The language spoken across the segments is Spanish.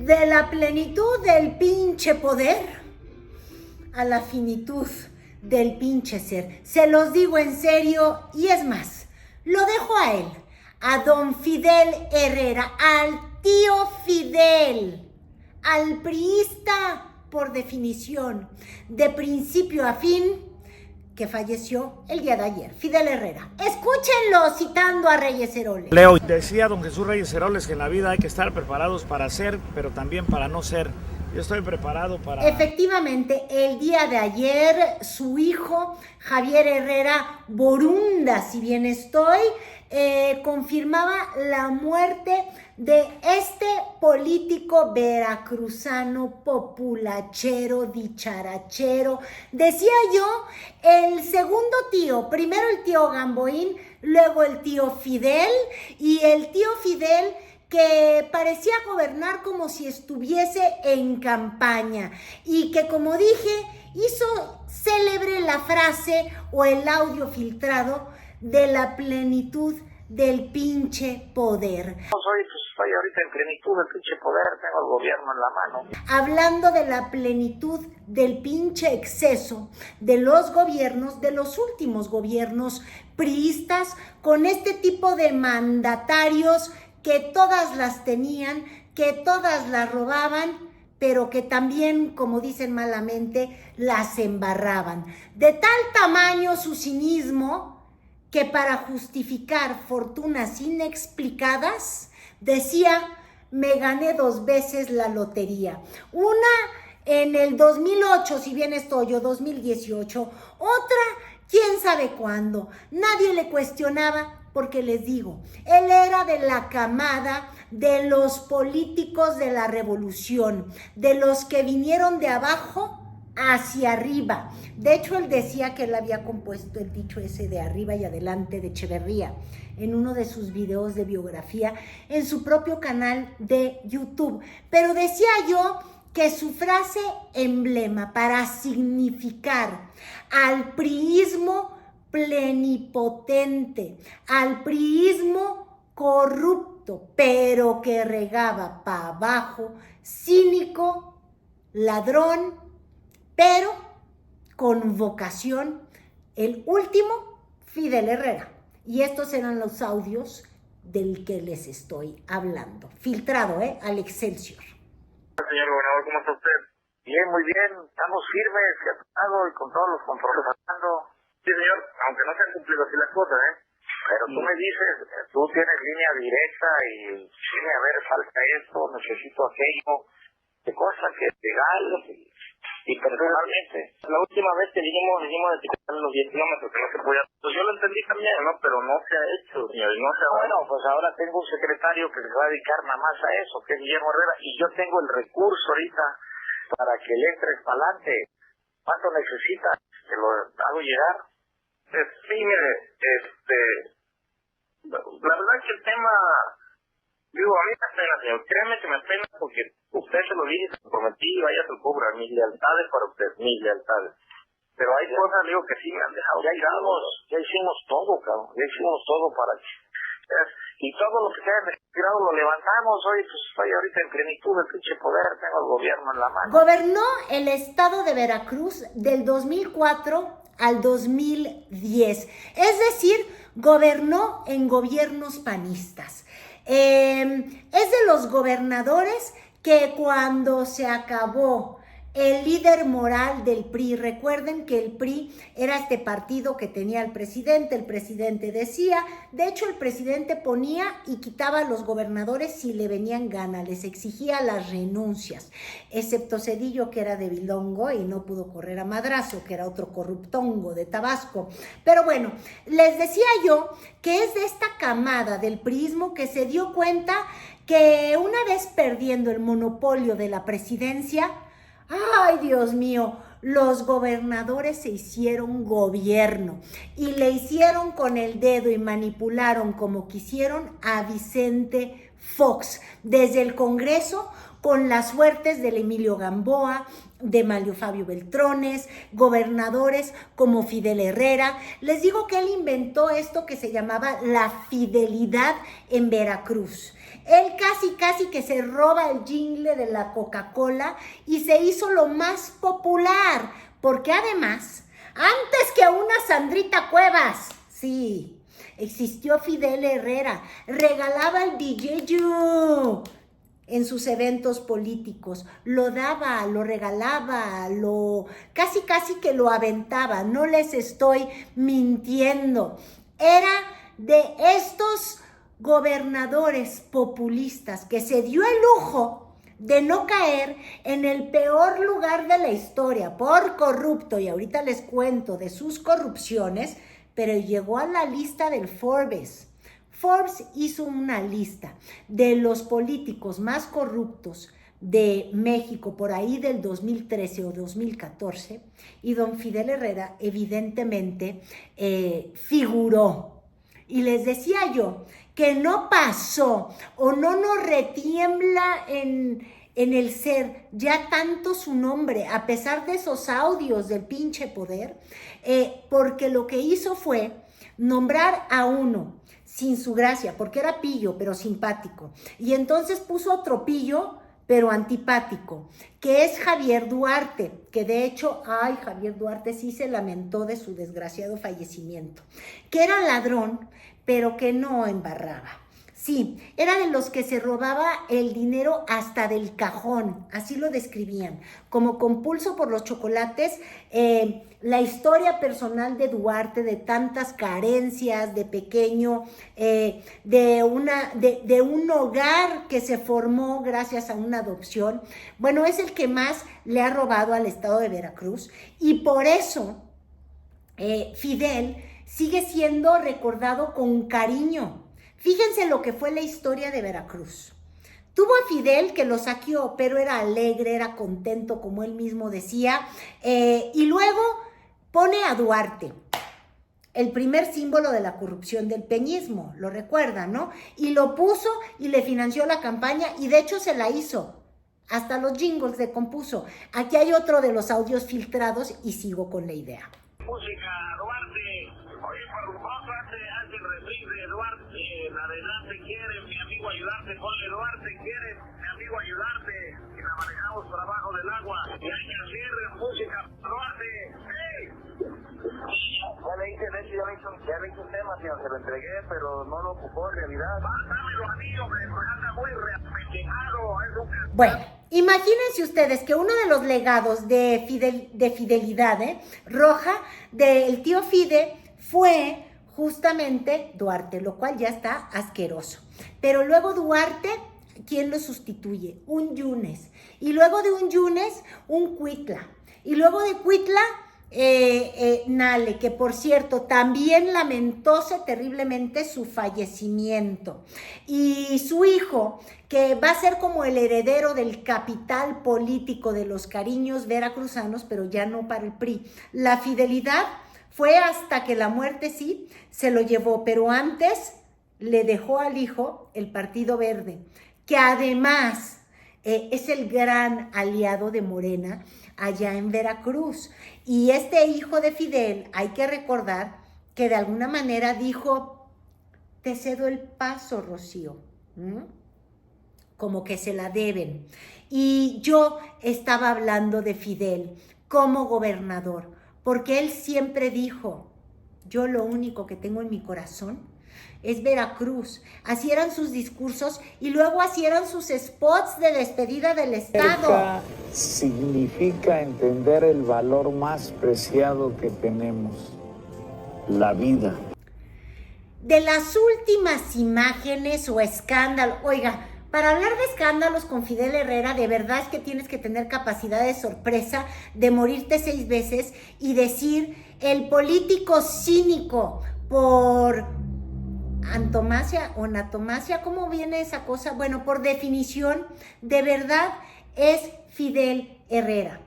De la plenitud del pinche poder a la finitud del pinche ser. Se los digo en serio y es más, lo dejo a él, a don Fidel Herrera, al tío Fidel, al priista por definición, de principio a fin, que falleció el día de ayer, Fidel Herrera. Escúchenlo citando a Reyes Heroles. Leo, decía don Jesús Reyes Heroles que en la vida hay que estar preparados para ser, pero también para no ser. Yo estoy preparado para... Efectivamente, el día de ayer, su hijo, Javier Herrera Borunda, si bien estoy, confirmaba la muerte de este político veracruzano, populachero, dicharachero. Decía yo, el segundo tío, primero el tío Gamboín, luego el tío Fidel, y el tío Fidel que parecía gobernar como si estuviese en campaña y que, como dije, hizo célebre la frase o el audio filtrado de la plenitud del pinche poder. Estoy ahorita en plenitud del pinche poder, tengo el gobierno en la mano. Hablando de la plenitud del pinche exceso de los gobiernos, de los últimos gobiernos priistas, con este tipo de mandatarios que todas las tenían, que todas las robaban, pero que también, como dicen malamente, las embarraban. De tal tamaño su cinismo que para justificar fortunas inexplicadas, decía, me gané 2 veces la lotería. Una en el 2008, si bien estoy yo, 2018. Otra, quién sabe cuándo. Nadie le cuestionaba. Porque les digo, él era de la camada de los políticos de la revolución, de los que vinieron de abajo hacia arriba. De hecho, él decía que él había compuesto el dicho ese de arriba y adelante de Echeverría en uno de sus videos de biografía en su propio canal de YouTube. Pero decía yo que su frase emblema para significar al priismo plenipotente, al priismo corrupto, pero que regaba para abajo, cínico, ladrón, pero con vocación, el último, Fidel Herrera. Y estos eran los audios del que les estoy hablando. Filtrado, al Excelsior. Señor gobernador, ¿cómo está usted? Bien, muy bien. Estamos firmes, y con todos los controles andando. Sí, señor, aunque no se han cumplido así las cosas, pero tú me dices, tú tienes línea directa y viene a ver, falta esto, necesito aquello, de cosas que es legal y personalmente. La última vez que dijimos de etiquetar los 10 kilómetros, que no se podía, pues yo lo entendí también, ¿no? Pero no se ha hecho, señor, y no se ha... Bueno, pues ahora tengo un secretario que se va a dedicar nada más a eso, que es Guillermo Herrera, y yo tengo el recurso ahorita para que le entres para adelante. ¿Cuánto necesita? ¿Te lo hago llegar? Sí, mire, la verdad es que el tema, digo, a mí me apena, señor, créeme que me apena porque usted se lo dije, se lo prometí, vaya se lo cobra, mis lealtades para usted, mis lealtades. Pero hay cosas, digo, que sí me han dejado. Ya hicimos todo, cabrón, ya hicimos todo para que... Y todo lo que se haya retirado lo levantamos. Hoy pues estoy ahorita en plenitud del pinche poder, tengo el gobierno en la mano. Gobernó el estado de Veracruz del 2004 al 2010, es decir, gobernó en gobiernos panistas. Es de los gobernadores que cuando se acabó el líder moral del PRI, recuerden que el PRI era este partido que tenía el presidente decía, de hecho el presidente ponía y quitaba a los gobernadores si le venían ganas, les exigía las renuncias, excepto Cedillo, que era de Bilongo y no pudo correr a madrazo, que era otro corruptongo de Tabasco. Pero bueno, les decía yo que es de esta camada del priismo que se dio cuenta que una vez perdiendo el monopolio de la presidencia, ¡ay, Dios mío! Los gobernadores se hicieron gobierno y le hicieron con el dedo y manipularon como quisieron a Vicente Fox desde el Congreso con las suertes del Emilio Gamboa, de Manlio Fabio Beltrones, gobernadores como Fidel Herrera. Les digo que él inventó esto que se llamaba la fidelidad en Veracruz. Él casi que se roba el jingle de la Coca-Cola y se hizo lo más popular, porque además, antes que una Sandrita Cuevas, sí, existió Fidel Herrera, regalaba el billete en sus eventos políticos, lo daba, lo regalaba, casi que lo aventaba, no les estoy mintiendo. Era de estos gobernadores populistas que se dio el lujo de no caer en el peor lugar de la historia por corrupto, y ahorita les cuento de sus corrupciones, pero llegó a la lista del Forbes. Forbes hizo una lista de los políticos más corruptos de México por ahí del 2013 o 2014, y don Fidel Herrera evidentemente figuró. Y les decía yo que no pasó o no nos retiembla en el ser ya tanto su nombre, a pesar de esos audios del pinche poder, porque lo que hizo fue nombrar a uno sin su gracia, porque era pillo, pero simpático. Y entonces puso otro pillo, pero antipático, que es Javier Duarte, que de hecho, Javier Duarte sí se lamentó de su desgraciado fallecimiento, que era ladrón, pero que no embarraba. Sí, era de los que se robaba el dinero hasta del cajón, así lo describían, como compulso por los chocolates. La historia personal de Duarte, de tantas carencias, de pequeño, de un hogar que se formó gracias a una adopción, bueno, es el que más le ha robado al estado de Veracruz, y por eso Fidel sigue siendo recordado con cariño. Fíjense lo que fue la historia de Veracruz. Tuvo a Fidel, que lo saqueó, pero era alegre, era contento, como él mismo decía, y luego pone a Duarte, el primer símbolo de la corrupción del peñismo, lo recuerdan, ¿no? Y lo puso y le financió la campaña, y de hecho se la hizo. Hasta los jingles le compuso. Aquí hay otro de los audios filtrados y sigo con la idea. Música, Duarte. Oye, por favor, hace el refrán de Duarte. Adelante, quiere mi amigo ayudarte. Ponle Duarte, quiere mi amigo ayudarte. Y la manejamos por abajo del agua. Y hay que hacer música, Duarte. ¡Hey! Ya le hice un tema, señor. Se lo entregué, pero no lo ocupó en realidad. Dámelo a mí, hombre, porque anda muy reapetejado. Bueno, imagínense ustedes que uno de los legados de fidelidad roja del tío Fide fue justamente Duarte, lo cual ya está asqueroso. Pero luego Duarte, ¿quién lo sustituye? Un Yunes. Y luego de un Yunes, un Cuitla. Y luego de Cuitla, Nale, que por cierto también lamentóse terriblemente su fallecimiento, y su hijo, que va a ser como el heredero del capital político de los cariños veracruzanos, pero ya no para el PRI. La fidelidad fue hasta que la muerte sí se lo llevó, pero antes le dejó al hijo el Partido Verde, que además es el gran aliado de Morena allá en Veracruz. Y este hijo de Fidel, hay que recordar que de alguna manera dijo: te cedo el paso, Rocío, como que se la deben. Y yo estaba hablando de Fidel como gobernador, porque él siempre dijo: yo lo único que tengo en mi corazón es Veracruz. Así eran sus discursos, y luego así eran sus spots de despedida del Estado. Significa entender el valor más preciado que tenemos, la vida. De las últimas imágenes o escándalo, oiga, para hablar de escándalos con Fidel Herrera, de verdad es que tienes que tener capacidad de sorpresa, de morirte 6 veces y decir: el político cínico por antonomasia o anatomasia, ¿cómo viene esa cosa? Bueno, por definición, de verdad es Fidel Herrera.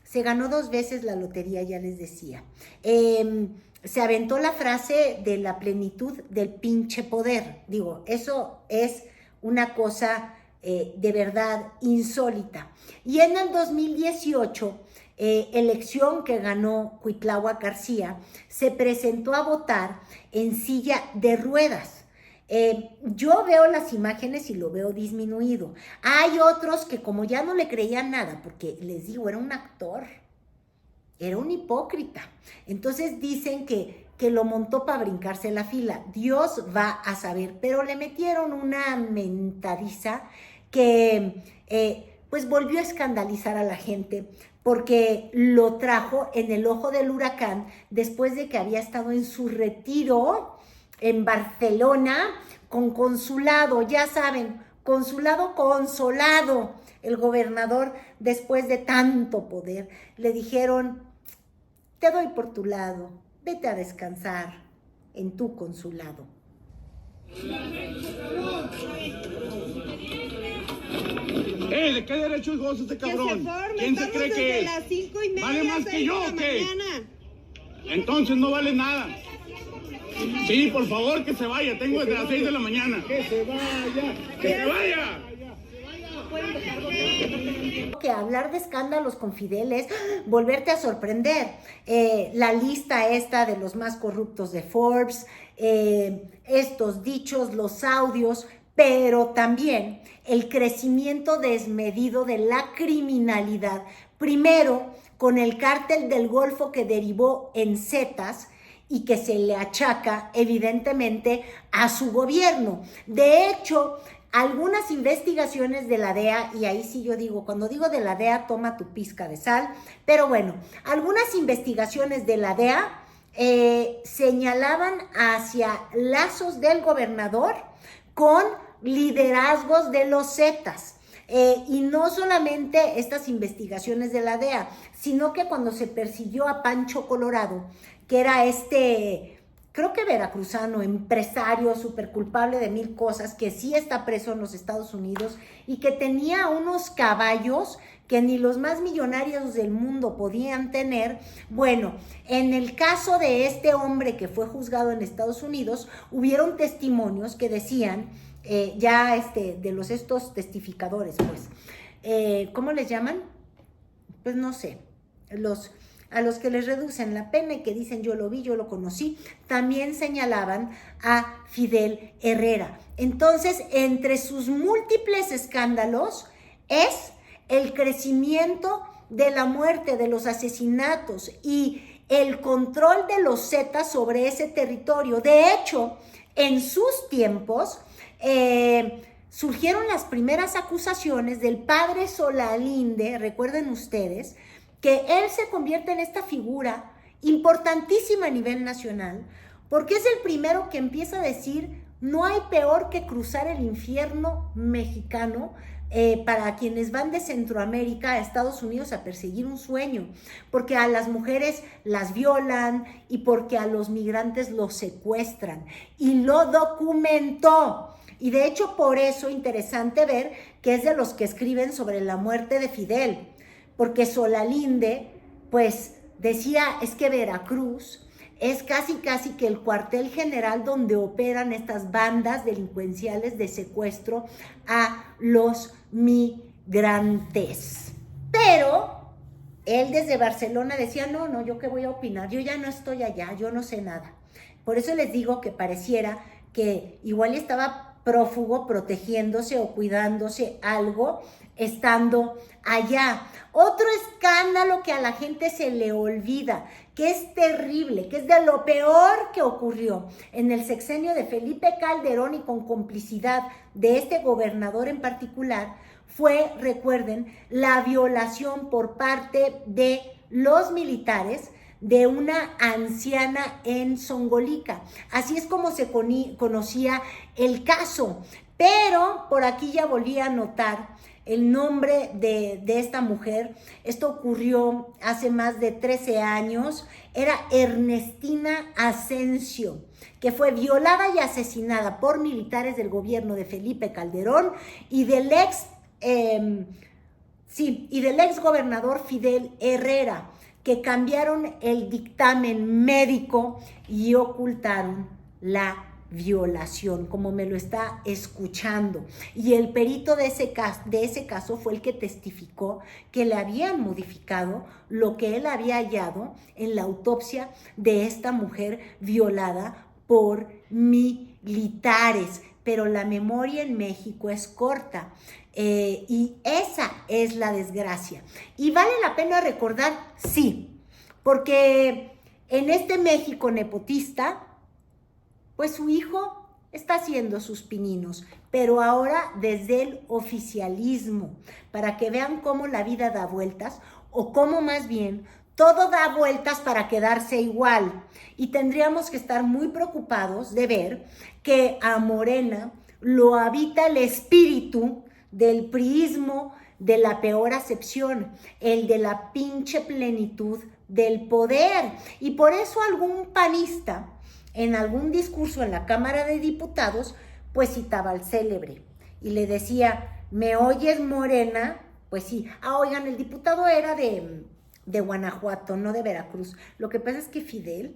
Se ganó 2 veces la lotería, ya les decía. Se aventó la frase de la plenitud del pinche poder. Digo, eso es una cosa de verdad insólita. Y en el 2018, elección que ganó Cuitláhuac García, se presentó a votar en silla de ruedas. Yo veo las imágenes y lo veo disminuido. Hay otros que como ya no le creían nada, porque les digo, era un actor, era un hipócrita. Entonces dicen que lo montó para brincarse la fila. Dios va a saber, pero le metieron una mentadiza que pues volvió a escandalizar a la gente, porque lo trajo en el ojo del huracán después de que había estado en su retiro en Barcelona con consulado, ya saben, consulado consolado. El gobernador, después de tanto poder, le dijeron: te doy por tu lado, vete a descansar en tu consulado. ¿De qué derechos goza este cabrón? ¿Quién se cree que es? Las 5:30, ¿Vale más que yo o qué? Mañana. Entonces no vale nada. Sí, por favor, que se vaya. Tengo desde las 6 de la mañana. ¡Que se vaya! ¡Que se vaya! Que hablar de escándalos con Fidel es volverte a sorprender. La lista esta de los más corruptos de Forbes, estos dichos, los audios, pero también el crecimiento desmedido de la criminalidad. Primero, con el cártel del Golfo que derivó en Zetas y que se le achaca evidentemente a su gobierno. De hecho, algunas investigaciones de la DEA, y ahí sí yo digo, cuando digo de la DEA, toma tu pizca de sal, pero bueno, algunas investigaciones de la DEA señalaban hacia lazos del gobernador con liderazgos de los Zetas. Y no solamente estas investigaciones de la DEA, sino que cuando se persiguió a Pancho Colorado, que era creo que veracruzano, empresario, súper culpable de 1000 cosas, que sí está preso en los Estados Unidos y que tenía unos caballos que ni los más millonarios del mundo podían tener. Bueno, en el caso de este hombre que fue juzgado en Estados Unidos, hubieron testimonios que decían, de estos testificadores, pues, ¿cómo les llaman? Pues no sé, a los que les reducen la pena y que dicen yo lo vi, yo lo conocí, también señalaban a Fidel Herrera. Entonces, entre sus múltiples escándalos es el crecimiento de la muerte, de los asesinatos y el control de los Zetas sobre ese territorio. De hecho, en sus tiempos surgieron las primeras acusaciones del padre Solalinde, recuerden ustedes, que él se convierte en esta figura importantísima a nivel nacional, porque es el primero que empieza a decir: no hay peor que cruzar el infierno mexicano para quienes van de Centroamérica a Estados Unidos a perseguir un sueño, porque a las mujeres las violan y porque a los migrantes los secuestran, y lo documentó. Y de hecho, por eso, interesante ver que es de los que escriben sobre la muerte de Fidel, porque Solalinde, pues, decía, es que Veracruz es casi que el cuartel general donde operan estas bandas delincuenciales de secuestro a los migrantes. Pero él desde Barcelona decía, no, yo qué voy a opinar, yo ya no estoy allá, yo no sé nada. Por eso les digo que pareciera que igual estaba prófugo, protegiéndose o cuidándose algo, estando allá. Otro escándalo que a la gente se le olvida, que es terrible, que es de lo peor que ocurrió en el sexenio de Felipe Calderón y con complicidad de este gobernador en particular, fue, recuerden, la violación por parte de los militares de una anciana en Zongolica. Así es como se conocía el caso, pero por aquí ya volví a notar el nombre de esta mujer. Esto ocurrió hace más de 13 años. Era Ernestina Asensio, que fue violada y asesinada por militares del gobierno de Felipe Calderón y del ex gobernador Fidel Herrera, que cambiaron el dictamen médico y ocultaron la violación, como me lo está escuchando. Y el perito de ese caso fue el que testificó que le habían modificado lo que él había hallado en la autopsia de esta mujer violada por militares. Pero la memoria en México es corta. Y esa es la desgracia. Y vale la pena recordar, sí, porque en este México nepotista, pues su hijo está haciendo sus pininos, pero ahora desde el oficialismo, para que vean cómo la vida da vueltas, o cómo más bien todo da vueltas para quedarse igual. Y tendríamos que estar muy preocupados de ver que a Morena lo habita el espíritu del priismo de la peor acepción, el de la pinche plenitud del poder. Y por eso algún panista en algún discurso en la Cámara de Diputados pues citaba al célebre y le decía, ¿me oyes, Morena? Pues sí. Oigan, el diputado era de Guanajuato, no de Veracruz. Lo que pasa es que Fidel,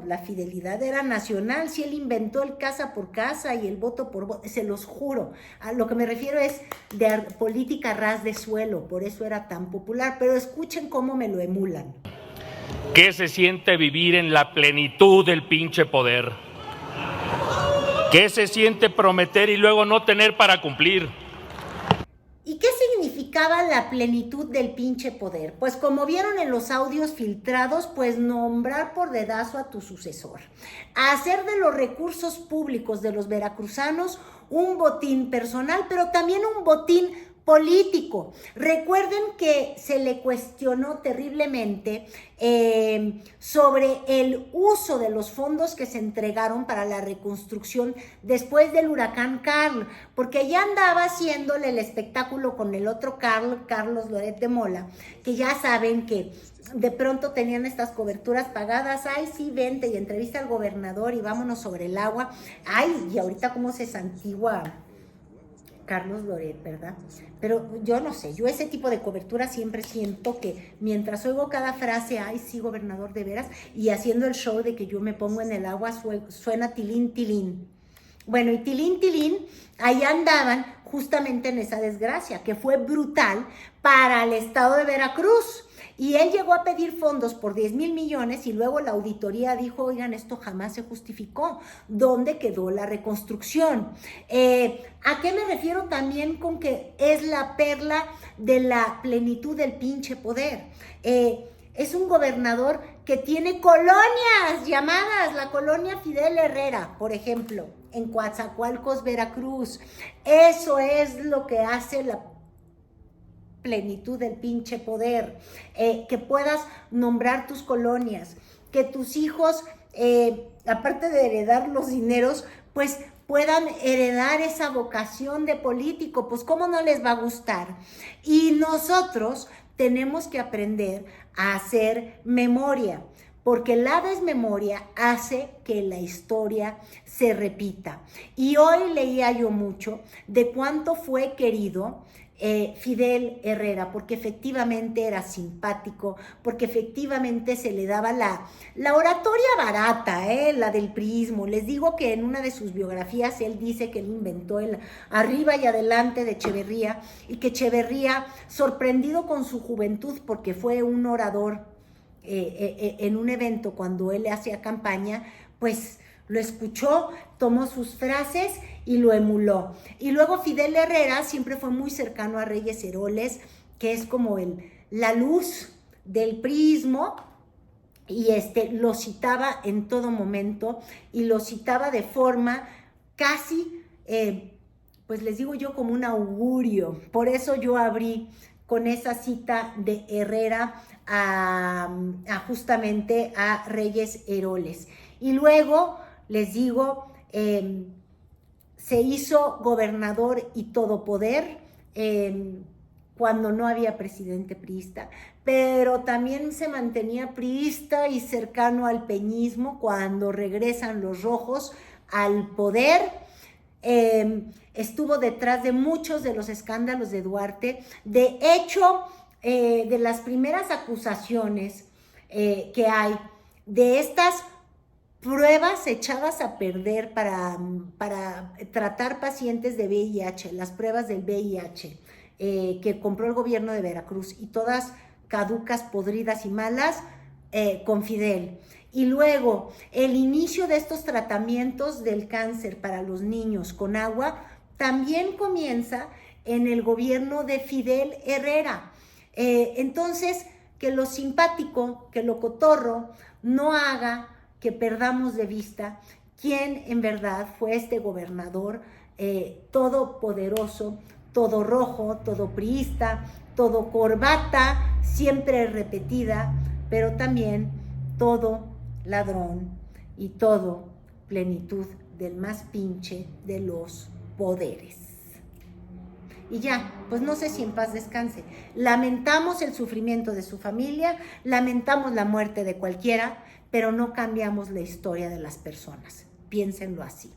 la fidelidad era nacional. Si él inventó el casa por casa y el voto por voto, se los juro. A lo que me refiero es de política ras de suelo, por eso era tan popular. Pero escuchen cómo me lo emulan. ¿Qué se siente vivir en la plenitud del pinche poder? ¿Qué se siente prometer y luego no tener para cumplir? ¿Y qué significaba la plenitud del pinche poder? Pues como vieron en los audios filtrados, pues nombrar por dedazo a tu sucesor. Hacer de los recursos públicos de los veracruzanos un botín personal, pero también un botín político. Recuerden que se le cuestionó terriblemente sobre el uso de los fondos que se entregaron para la reconstrucción después del huracán Carl, porque ya andaba haciéndole el espectáculo con el otro Carlos Loret de Mola, que ya saben que de pronto tenían estas coberturas pagadas. Sí, vente y entrevista al gobernador y vámonos sobre el agua. Y ahorita cómo se santigua Carlos Loret, ¿verdad? Pero yo no sé, yo ese tipo de cobertura siempre siento que mientras oigo cada frase, sí, gobernador, de veras, y haciendo el show de que yo me pongo en el agua, suena tilín, tilín. Bueno, y tilín, tilín, ahí andaban justamente en esa desgracia, que fue brutal para el estado de Veracruz. Y él llegó a pedir fondos por 10,000 millones y luego la auditoría dijo, oigan, esto jamás se justificó. ¿Dónde quedó la reconstrucción? ¿A qué me refiero también con que es la perla de la plenitud del pinche poder? Es un gobernador que tiene colonias llamadas la colonia Fidel Herrera, por ejemplo, en Coatzacoalcos, Veracruz. Eso es lo que hace la plenitud del pinche poder, que puedas nombrar tus colonias, que tus hijos, aparte de heredar los dineros, pues puedan heredar esa vocación de político. Pues cómo no les va a gustar. Y nosotros tenemos que aprender a hacer memoria, porque la desmemoria hace que la historia se repita. Y hoy leía yo mucho de cuánto fue querido Fidel Herrera, porque efectivamente era simpático, porque efectivamente se le daba la oratoria barata, la del priismo. Les digo que en una de sus biografías él dice que él inventó el arriba y adelante de Echeverría, y que Echeverría, sorprendido con su juventud, porque fue un orador en un evento cuando él le hacía campaña, pues lo escuchó, tomó sus frases y lo emuló. Y luego Fidel Herrera siempre fue muy cercano a Reyes Heroles, que es como la luz del priismo, y lo citaba en todo momento, y lo citaba de forma casi, pues les digo yo, como un augurio. Por eso yo abrí con esa cita de Herrera justamente a Reyes Heroles. Y luego les digo, se hizo gobernador y todopoder cuando no había presidente priista, pero también se mantenía priista y cercano al peñismo cuando regresan los rojos al poder. Estuvo detrás de muchos de los escándalos de Duarte. De hecho, de las primeras acusaciones que hay de estas pruebas echadas a perder para tratar pacientes de VIH, las pruebas del VIH que compró el gobierno de Veracruz, y todas caducas, podridas y malas, con Fidel. Y luego el inicio de estos tratamientos del cáncer para los niños con agua también comienza en el gobierno de Fidel Herrera. Entonces, que lo simpático, que lo cotorro no haga que perdamos de vista quién en verdad fue este gobernador todopoderoso, todo rojo, todo priista, todo corbata, siempre repetida, pero también todo ladrón y todo plenitud del más pinche de los poderes. Y ya, pues no sé si en paz descanse. Lamentamos el sufrimiento de su familia, lamentamos la muerte de cualquiera, pero no cambiamos la historia de las personas. Piénsenlo así.